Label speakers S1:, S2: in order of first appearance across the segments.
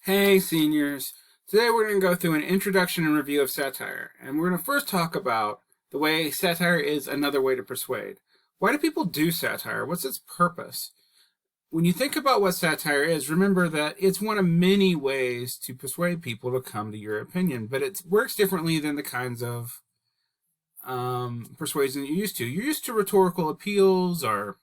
S1: Hey, seniors. Today we're going to go through an introduction and review of satire, and we're going to first talk about the way satire is another way to persuade. Why do people do satire? What's its purpose? When you think about what satire is, remember that it's one of many ways to persuade people to come to your opinion, but it works differently than the kinds of persuasion that you're used to. You're used to rhetorical appeals or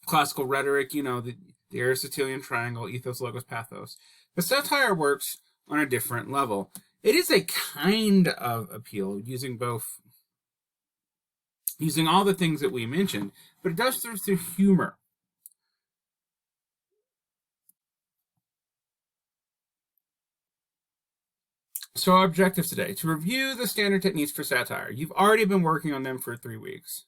S1: classical rhetoric, the Aristotelian triangle, ethos, logos, pathos. But satire works on a different level. It is a kind of appeal using all the things that we mentioned, but it does through humor. So our objectives today, to review the standard techniques for satire. You've already been working on them for 3 weeks.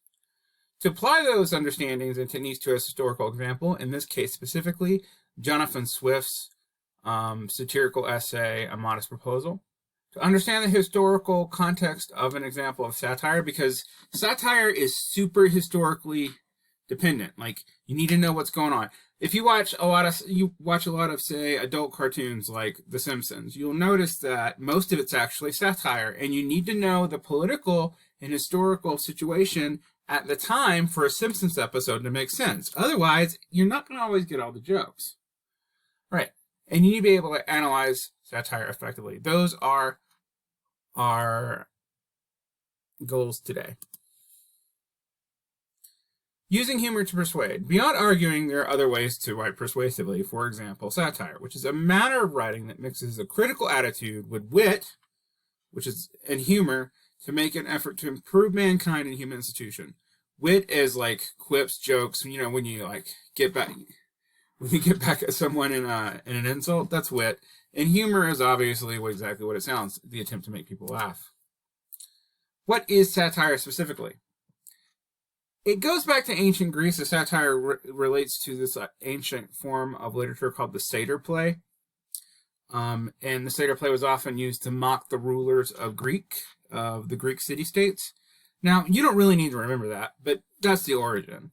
S1: To apply those understandings and techniques to a historical example, in this case specifically, Jonathan Swift's satirical essay, A Modest Proposal. To understand the historical context of an example of satire, because satire is super historically dependent. Like, you need to know what's going on. If you watch a lot of, say, adult cartoons like The Simpsons, you'll notice that most of it's actually satire, and you need to know the political and historical situation at the time for a Simpsons episode to make sense. Otherwise, you're not going to always get all the jokes. Right. And you need to be able to analyze satire effectively. Those are our goals today. Using humor to persuade. Beyond arguing, there are other ways to write persuasively. For example, satire, which is a manner of writing that mixes a critical attitude with wit, and humor, to make an effort to improve mankind and human institution. Wit is like quips, jokes. When you get back at someone in an insult, that's wit. And humor is obviously exactly what it sounds: the attempt to make people laugh. What is satire specifically? It goes back to ancient Greece. The satire relates to this ancient form of literature called the satyr play. And the satyr play was often used to mock the rulers of the Greek city-states. Now, you don't really need to remember that, but that's the origin.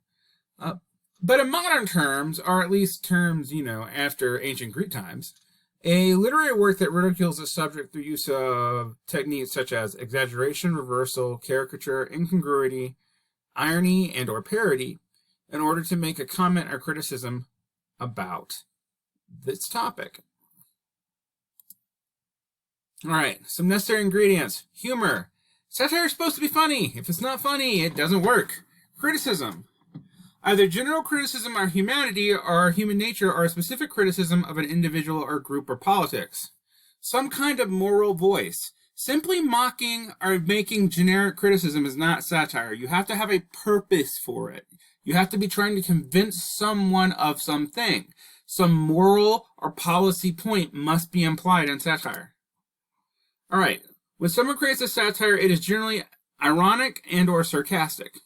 S1: But in modern terms, or at least terms, after ancient Greek times, a literary work that ridicules a subject through use of techniques such as exaggeration, reversal, caricature, incongruity, irony, and or parody in order to make a comment or criticism about this topic. All right, some necessary ingredients. Humor. Satire is supposed to be funny. If it's not funny, it doesn't work. Criticism. Either general criticism of humanity or human nature, or a specific criticism of an individual or group or politics. Some kind of moral voice. Simply mocking or making generic criticism is not satire. You have to have a purpose for it. You have to be trying to convince someone of something. Some moral or policy point must be implied in satire. All right. When someone creates a satire, it is generally ironic and or sarcastic.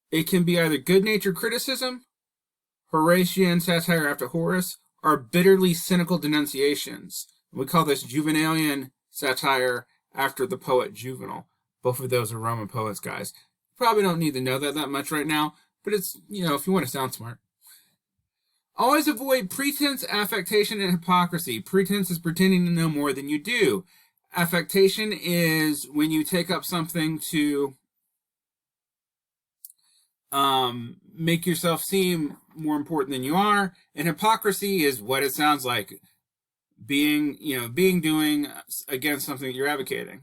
S1: It can be either good-natured criticism, Horatian satire after Horace, or bitterly cynical denunciations. We call this Juvenalian satire after the poet Juvenal. Both of those are Roman poets, guys. You probably don't need to know that much right now, but it's, if you want to sound smart. Always avoid pretense, affectation, and hypocrisy. Pretense is pretending to know more than you do. Affectation is when you take up something to make yourself seem more important than you are. And hypocrisy is what it sounds like. Doing against something that you're advocating.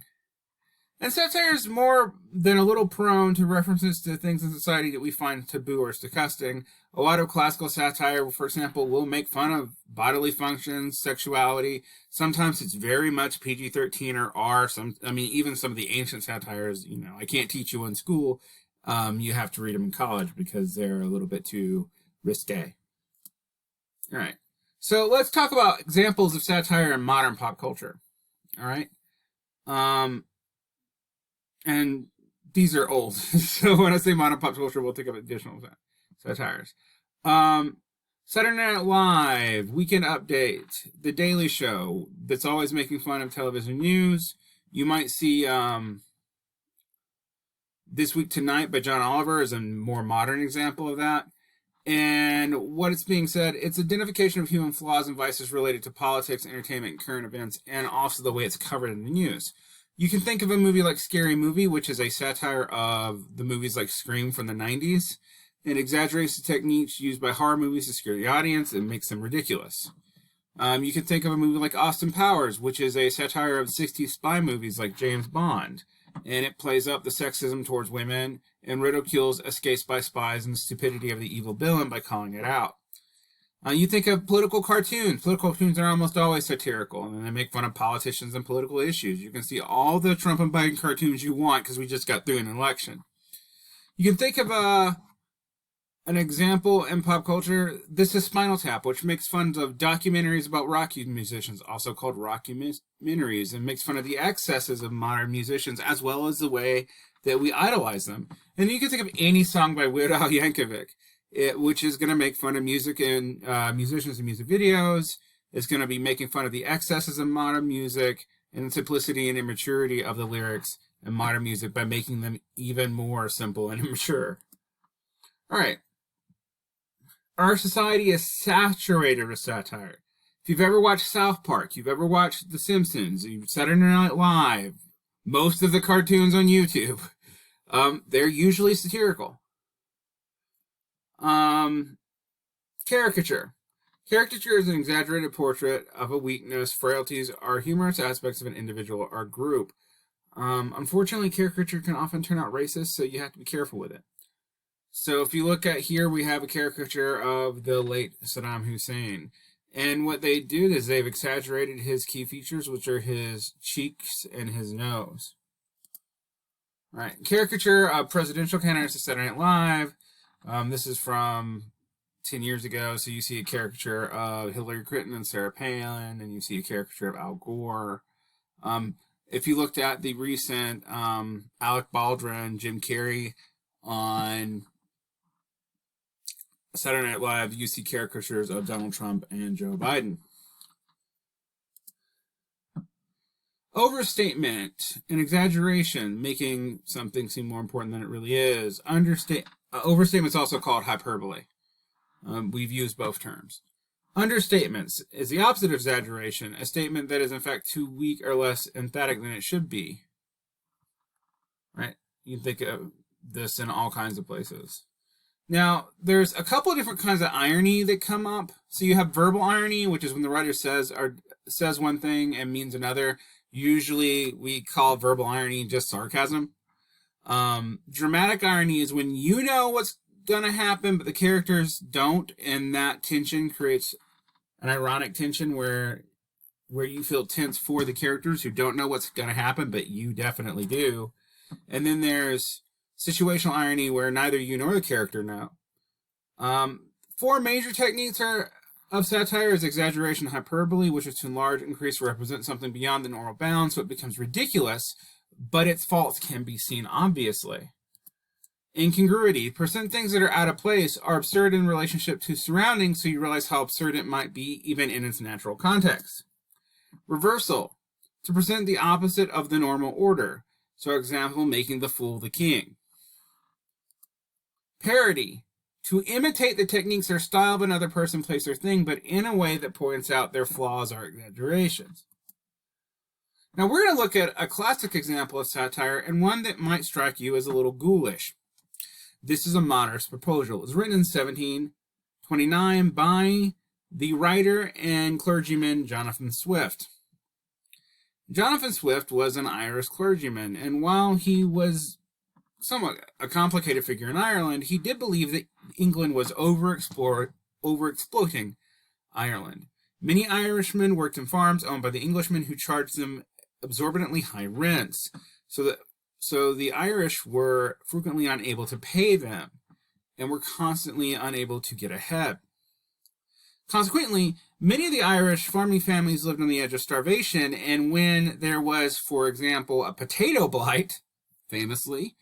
S1: And satire is more than a little prone to references to things in society that we find taboo or disgusting. A lot of classical satire, for example, will make fun of bodily functions, sexuality. Sometimes it's very much PG-13 or R. Even some of the ancient satires, I can't teach you in school. You have to read them in college because they're a little bit too risque. All right. So let's talk about examples of satire in modern pop culture. All right. And these are old. So when I say modern pop culture, we'll think of additional satires. Saturday Night Live, Weekend Update, The Daily Show, that's always making fun of television news. You might see This Week Tonight by John Oliver is a more modern example of that. And what it's being said, it's identification of human flaws and vices related to politics, entertainment, current events, and also the way it's covered in the news. You can think of a movie like Scary Movie, which is a satire of the movies like Scream from the 90s. It exaggerates the techniques used by horror movies to scare the audience and makes them ridiculous. You can think of a movie like Austin Powers, which is a satire of 60s spy movies like James Bond. And it plays up the sexism towards women and ridicules escapes by spies and the stupidity of the evil villain by calling it out. You think of political cartoons. Political cartoons are almost always satirical, and they make fun of politicians and political issues. You can see all the Trump and Biden cartoons you want because we just got through an election. You can think of an example in pop culture. This is Spinal Tap, which makes fun of documentaries about rock musicians, also called rockumentaries, and makes fun of the excesses of modern musicians as well as the way that we idolize them. And you can think of any song by Weird Al Yankovic, which is going to make fun of music and musicians and music videos. It's going to be making fun of the excesses of modern music and the simplicity and immaturity of the lyrics in modern music by making them even more simple and immature. All right. Our society is saturated with satire. If you've ever watched South Park, you've ever watched The Simpsons, Saturday Night Live, most of the cartoons on YouTube, they're usually satirical. Caricature. Caricature is an exaggerated portrait of a weakness, frailties, or humorous aspects of an individual or group. Unfortunately, caricature can often turn out racist, so you have to be careful with it. So if you look at here, we have a caricature of the late Saddam Hussein. And what they do is they've exaggerated his key features, which are his cheeks and his nose. All right, caricature of presidential candidates at Saturday Night Live. This is from 10 years ago. So you see a caricature of Hillary Clinton and Sarah Palin, and you see a caricature of Al Gore. If you looked at the recent Alec Baldwin, Jim Carrey on Saturday Night Live, you see caricatures of Donald Trump and Joe Biden. Overstatement, an exaggeration, making something seem more important than it really is. Overstatement is also called hyperbole. We've used both terms. Understatements is the opposite of exaggeration, a statement that is in fact too weak or less emphatic than it should be. Right? You can think of this in all kinds of places. Now, there's a couple of different kinds of irony that come up. So you have verbal irony, which is when the writer says one thing and means another. Usually we call verbal irony just sarcasm. Dramatic irony is when you know what's going to happen, but the characters don't, and that tension creates an ironic tension where you feel tense for the characters who don't know what's going to happen, but you definitely do. And then there's situational irony where neither you nor the character know. Four major techniques of satire is exaggeration and hyperbole, which is to enlarge, increase, or represent something beyond the normal bounds so it becomes ridiculous, but its faults can be seen obviously. Incongruity, present things that are out of place are absurd in relationship to surroundings, so you realize how absurd it might be even in its natural context. Reversal, to present the opposite of the normal order. So, for example, making the fool the king. Parody, to imitate the techniques or style of another person, place, or thing, but in a way that points out their flaws or exaggerations. Now, we're going to look at a classic example of satire and one that might strike you as a little ghoulish. This is A Modest Proposal. It was written in 1729 by the writer and clergyman Jonathan Swift. Jonathan Swift was an Irish clergyman, and while he was somewhat a complicated figure in Ireland, he did believe that England was overexploiting Ireland. Many Irishmen worked in farms owned by the Englishmen who charged them exorbitantly high rents, so the Irish were frequently unable to pay them and were constantly unable to get ahead. Consequently, many of the Irish farming families lived on the edge of starvation, and when there was, for example, a potato blight, famously,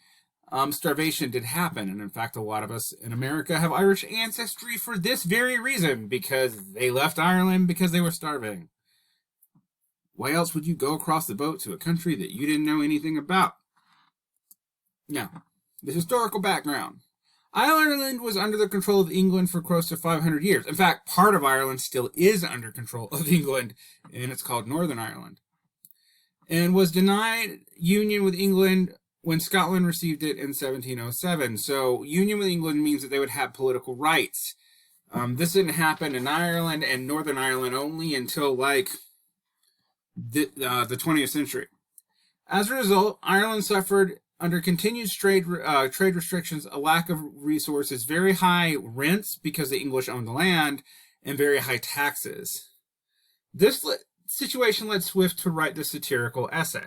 S1: starvation did happen. And in fact, a lot of us in America have Irish ancestry for this very reason, because they left Ireland because they were starving. Why else would you go across the boat to a country that you didn't know anything about? Now, the historical background. Ireland was under the control of England for close to 500 years. In fact, part of Ireland still is under control of England, and it's called Northern Ireland. And was denied union with England when Scotland received it in 1707. So union with England means that they would have political rights. This didn't happen in Ireland and Northern Ireland only until like the 20th century. As a result, Ireland suffered under continued trade restrictions, a lack of resources, very high rents because the English owned the land, and very high taxes. This situation led Swift to write the satirical essay.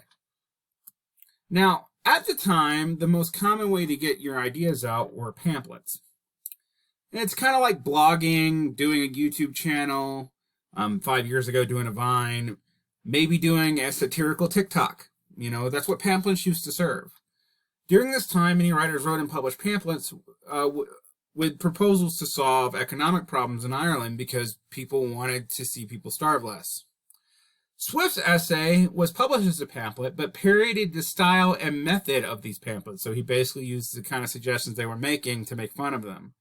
S1: Now, at the time, the most common way to get your ideas out were pamphlets. And it's kind of like blogging, doing a YouTube channel, 5 years ago doing a Vine, maybe doing a satirical TikTok. You know, that's what pamphlets used to serve. During this time, many writers wrote and published pamphlets with proposals to solve economic problems in Ireland because people wanted to see people starve less. Swift's essay was published as a pamphlet, but parodied the style and method of these pamphlets. So he basically used the kind of suggestions they were making to make fun of them.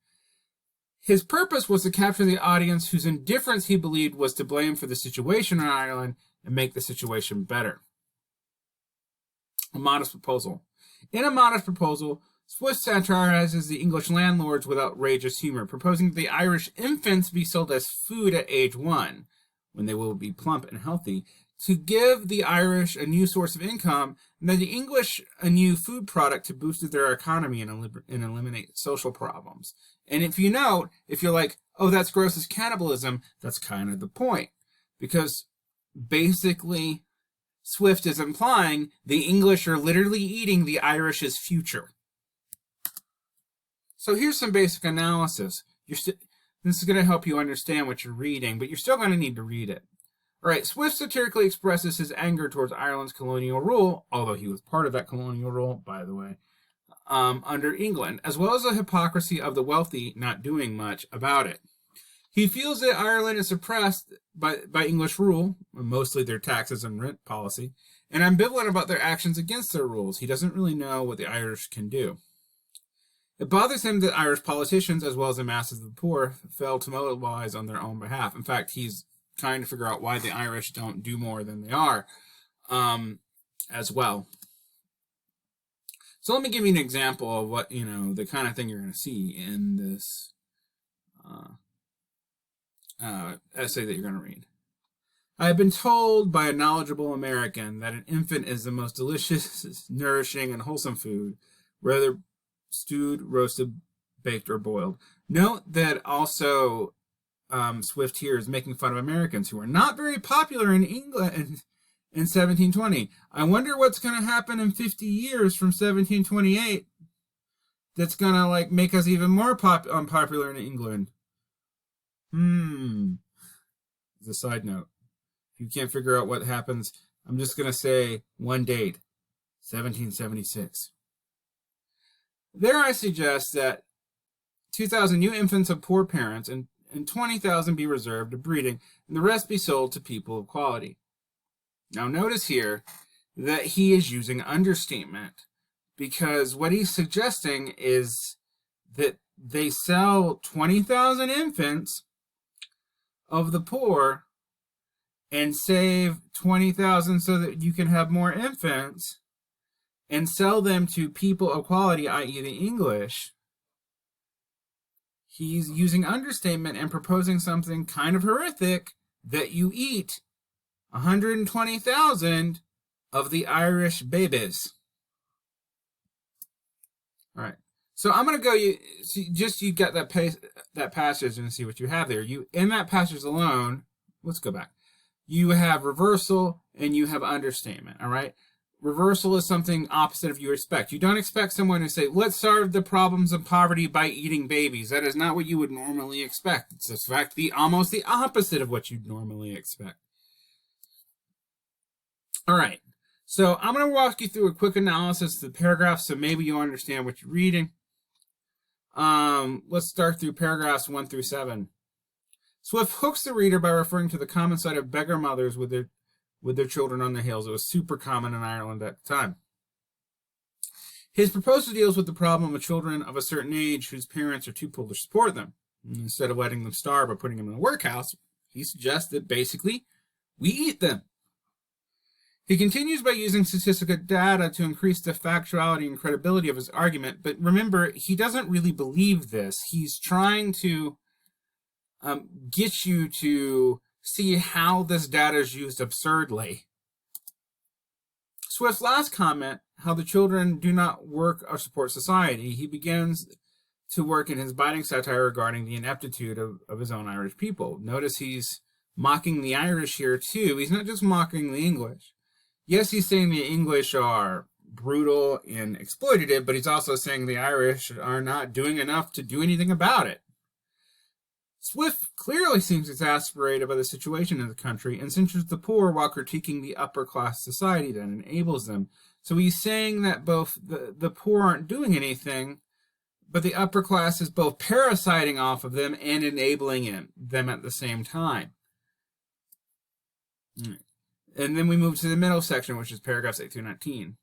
S1: His purpose was to capture the audience whose indifference he believed was to blame for the situation in Ireland and make the situation better. A modest proposal. In a modest proposal, Swift satirizes the English landlords with outrageous humor, proposing that the Irish infants be sold as food at age 1, when they will be plump and healthy, to give the Irish a new source of income, and that the English a new food product to boost their economy and eliminate social problems. And if you note, if you're like, oh, that's gross as cannibalism, that's kind of the point. Because basically, Swift is implying the English are literally eating the Irish's future. So here's some basic analysis. This is going to help you understand what you're reading, but you're still going to need to read it. All right, Swift satirically expresses his anger towards Ireland's colonial rule, although he was part of that colonial rule, by the way, under England, as well as the hypocrisy of the wealthy not doing much about it. He feels that Ireland is oppressed by English rule, mostly their taxes and rent policy, and ambivalent about their actions against their rules. He doesn't really know what the Irish can do. It bothers him that Irish politicians, as well as the masses of the poor, fail to mobilize on their own behalf. In fact, he's trying to figure out why the Irish don't do more than they are as well. So let me give you an example of what, the kind of thing you're going to see in this essay that you're going to read. I have been told by a knowledgeable American that an infant is the most delicious, nourishing, and wholesome food, whether stewed, roasted, baked, or boiled. Note that also Swift here is making fun of Americans who are not very popular in England in 1720. I wonder what's going to happen in 50 years from 1728 that's going to make us even more unpopular in England. As a side note, if you can't figure out what happens, I'm just going to say one date, 1776. There I suggest that 2,000 new infants of poor parents and 20,000 be reserved to breeding, and the rest be sold to people of quality. Now notice here that he is using understatement, because what he's suggesting is that they sell 20,000 infants of the poor and save 20,000 so that you can have more infants and sell them to people of quality, i.e. the English. He's using understatement and proposing something kind of horrific, that you eat 120,000 of the Irish babies. All right. So I'm going to go, you got that passage and see what you have there. In that passage alone, let's go back. You have reversal and you have understatement, all right? Reversal is something opposite of you expect. You don't expect someone to say, let's solve the problems of poverty by eating babies. That is not what you would normally expect. It's in fact almost the opposite of what you'd normally expect. All right. So I'm going to walk you through a quick analysis of the paragraphs so maybe you'll understand what you're reading. Let's start through paragraphs 1 through 7. Swift hooks the reader by referring to the common sight of beggar mothers with their children on the hills. It was super common in Ireland at the time. His proposal deals with the problem of children of a certain age whose parents are too poor to support them. And instead of letting them starve or putting them in a workhouse, he suggests that basically we eat them. He continues by using statistical data to increase the factuality and credibility of his argument, but remember, he doesn't really believe this. He's trying to get you to see how this data is used absurdly. Swift's last comment, how the children do not work or support society, he begins to work in his biting satire regarding the ineptitude of his own Irish people. Notice he's mocking the Irish here too. He's not just mocking the English. Yes, he's saying the English are brutal and exploitative, but he's also saying the Irish are not doing enough to do anything about it. Swift clearly seems exasperated by the situation in the country and censures the poor while critiquing the upper class society that enables them. So he's saying that both the poor aren't doing anything, but the upper class is both parasiting off of them and enabling them at the same time. And then we move to the middle section, which is paragraphs 8 through 19.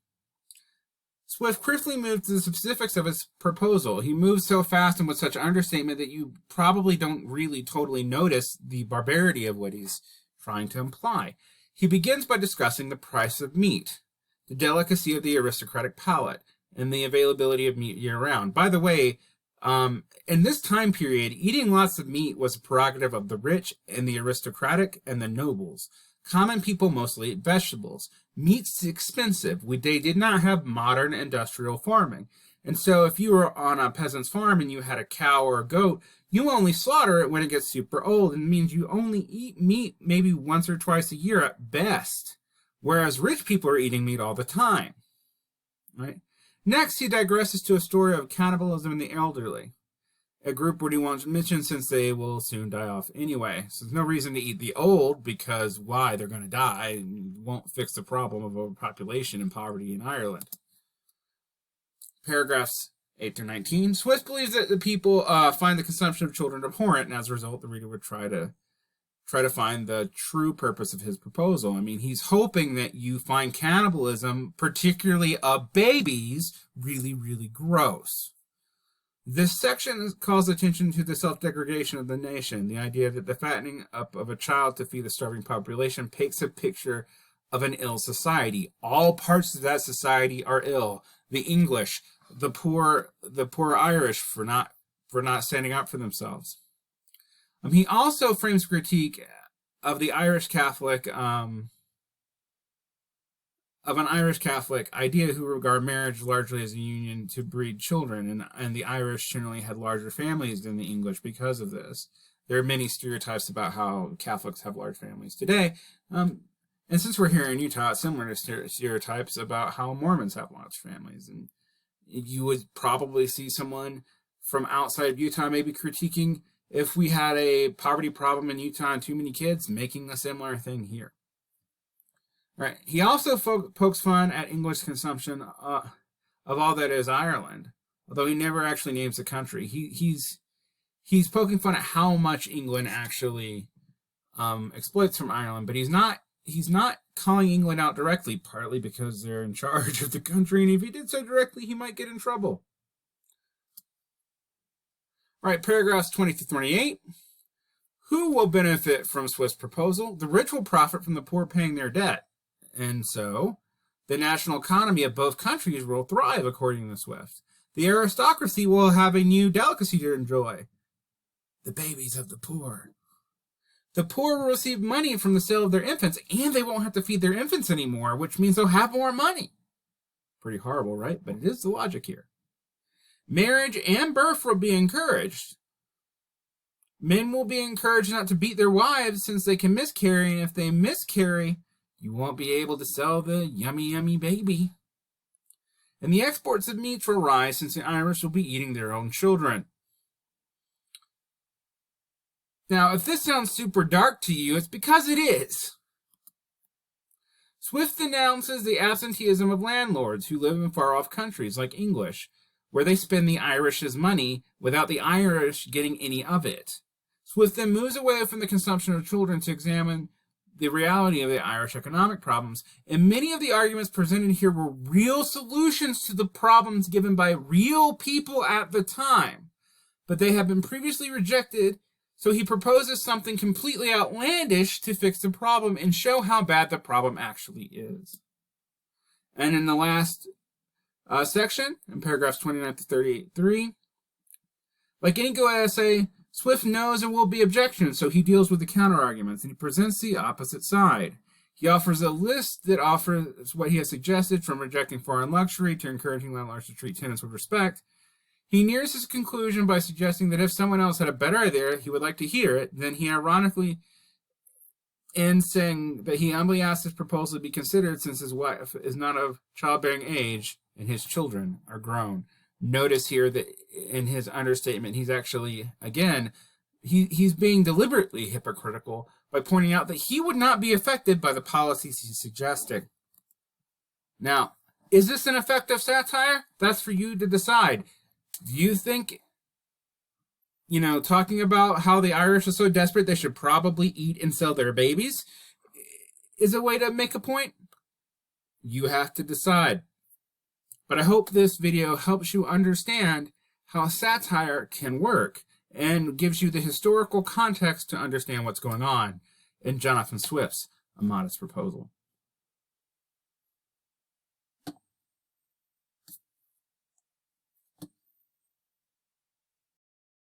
S1: Swift quickly moves to the specifics of his proposal. He moves so fast and with such understatement that you probably don't really totally notice the barbarity of what he's trying to imply. He begins by discussing the price of meat, the delicacy of the aristocratic palate, and the availability of meat year-round. By the way, in this time period, eating lots of meat was a prerogative of the rich and the aristocratic and the nobles. Common people mostly ate vegetables. Meat's expensive. They did not have modern industrial farming. And so if you were on a peasant's farm and you had a cow or a goat, you only slaughter it when it gets super old. And it means you only eat meat maybe once or twice a year at best. Whereas rich people are eating meat all the time. Right? Next, he digresses to a story of cannibalism in the elderly. A group where he won't mention since they will soon die off anyway. So there's no reason to eat the old because why? They're going to die and won't fix the problem of overpopulation and poverty in Ireland. Paragraphs 8 through 19. Swift believes that the people find the consumption of children abhorrent, and as a result, the reader would try to find the true purpose of his proposal. I mean, he's hoping that you find cannibalism, particularly of babies, really, really gross. This section calls attention to the self-degradation of the nation, the idea that the fattening up of a child to feed a starving population paints a picture of an ill society. All parts of that society are ill. The English, the poor Irish for not standing up for themselves. He also frames critique of the Irish Catholic an Irish Catholic idea who regard marriage largely as a union to breed children, and the Irish generally had larger families than the English because of this. There are many stereotypes about how Catholics have large families today, and since we're here in Utah, it's similar to stereotypes about how Mormons have large families, and you would probably see someone from outside of Utah maybe critiquing if we had a poverty problem in Utah and too many kids, making a similar thing here. Right. He also pokes fun at English consumption of all that is Ireland, although he never actually names the country. He's poking fun at how much England actually exploits from Ireland, but he's not calling England out directly, partly because they're in charge of the country, and if he did so directly, he might get in trouble. All right, paragraphs 20 to 28. Who will benefit from Swift's proposal? The rich will profit from the poor paying their debt. And so, the national economy of both countries will thrive, according to Swift. The aristocracy will have a new delicacy to enjoy. The babies of the poor. The poor will receive money from the sale of their infants, and they won't have to feed their infants anymore, which means they'll have more money. Pretty horrible, right? But it is the logic here. Marriage and birth will be encouraged. Men will be encouraged not to beat their wives since they can miscarry, and if they miscarry, you won't be able to sell the yummy, yummy baby. And the exports of meats will rise since the Irish will be eating their own children. Now, if this sounds super dark to you, it's because it is. Swift denounces the absenteeism of landlords who live in far-off countries like English, where they spend the Irish's money without the Irish getting any of it. Swift then moves away from the consumption of children to examine the reality of the Irish economic problems, and many of the arguments presented here were real solutions to the problems given by real people at the time, but they have been previously rejected, so he proposes something completely outlandish to fix the problem and show how bad the problem actually is. And in the last section, in paragraphs 29 to 33, like any good essay, Swift knows there will be objections, so he deals with the counter-arguments, and he presents the opposite side. He offers a list that offers what he has suggested, from rejecting foreign luxury to encouraging landlords to treat tenants with respect. He nears his conclusion by suggesting that if someone else had a better idea, he would like to hear it. Then he ironically ends saying that he humbly asks his proposal to be considered since his wife is not of childbearing age and his children are grown. Notice here that in his understatement, he's actually, again, he's being deliberately hypocritical by pointing out that he would not be affected by the policies he's suggesting. Now, is this an effective satire? That's for you to decide. Do you think, talking about how the Irish are so desperate they should probably eat and sell their babies is a way to make a point? You have to decide. But I hope this video helps you understand how satire can work and gives you the historical context to understand what's going on in Jonathan Swift's A Modest Proposal.